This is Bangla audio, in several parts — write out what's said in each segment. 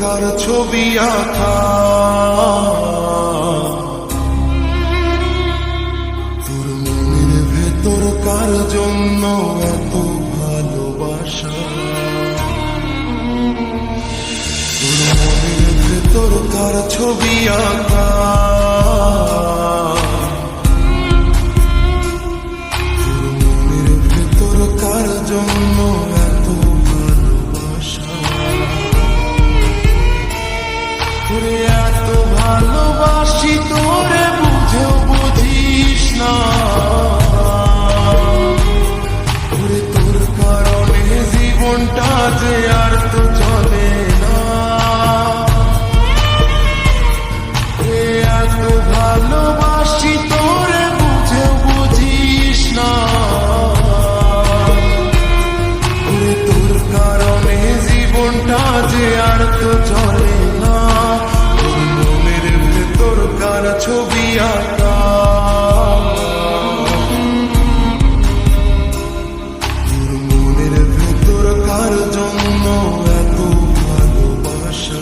কার ছবি আঁকা, তোর মনের ভেতর কার জন্য এত ভালোবাসা, তোর মনের ভেতর কার ছবি আঁকা, তোর মনের ভেতর কার জন্য এত ভালোবাসা, তোরে এত ভালোবাসি তোরে বুঝেও বুঝিস না, তোরে তোর কারণে জীবনটা যে আর তো চলে না, এত ভালোবাসি তোরে বুঝেও বুঝিস না, তোরে তোর কারণে জীবনটা যে আর তো চলে না, তোর মনের ভেতর কার ছবি আঁকা, তোর মনের ভেতর কার জন্য এত ভালোবাসা।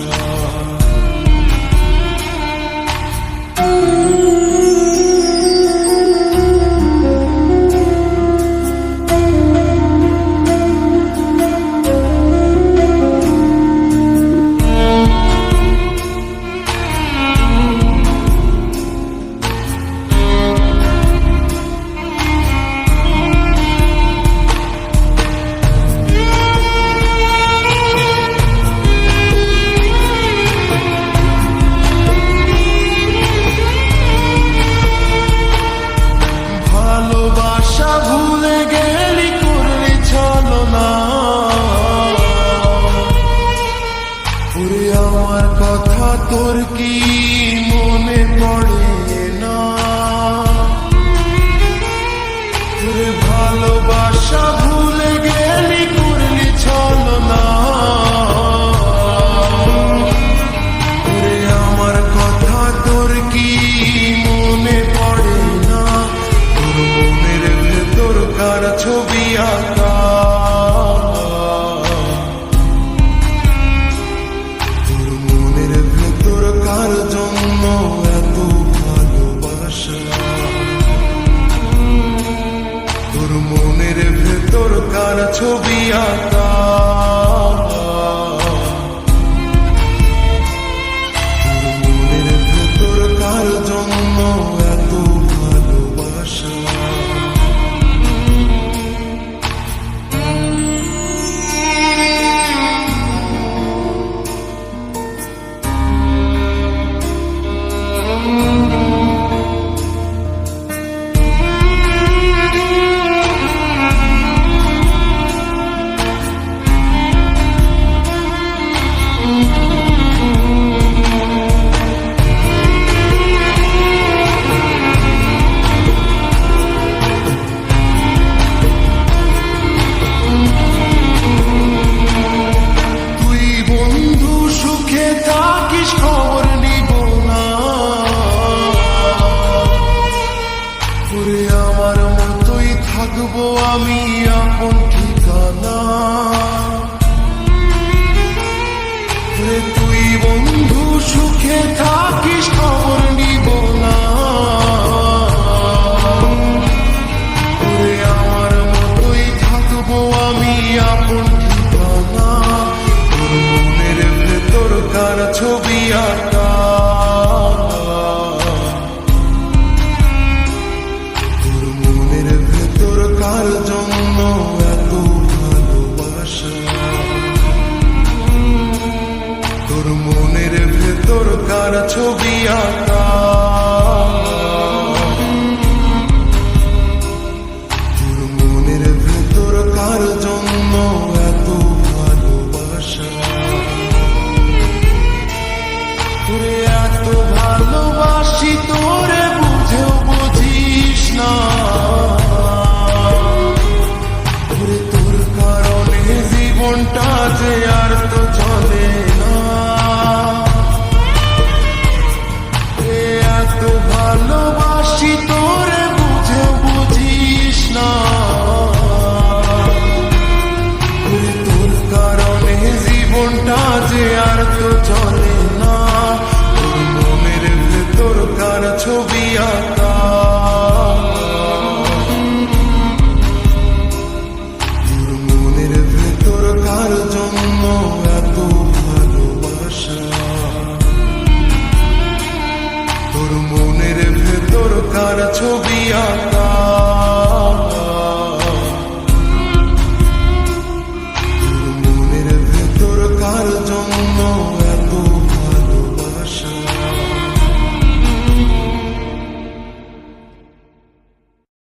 ভালোবাসা ভুলে গেলি করলি ছলনা, ওরে আমার কথা তোর কি মনে পড়ে না, ওরে ভালোবাসা ভুলে গেলি করলি ছলনা, ওরে আমার কথা তোর কি মনে পড়ে না, তোর মনের ভেতর কার ছবি আঁকা, তোর মনের ভেতর কার জন্য এত ভালোবাসা, তোর মনের ভেতর কার ছবি আঁকা, তোর মনের ভেতর কার জন্য এত ভালোবাসা। তুই বন্ধু সুখে থাকিস খবর নিব না, ওরে আমার মতোই থাকবো আমি আপন ঠিকানা, ওরে তুই বন্ধু সুখে থাকিস খবর নিব না, ওরে আমার মতোই থাকবো আমি আপন ঠিকানা, তোর মনের ভেতর কার ছবি আঁকা, তোর মনের ভেতর কার জন্য এত ভালোবাসা, তোর মনের ভেতর কার ছবি আঁকা।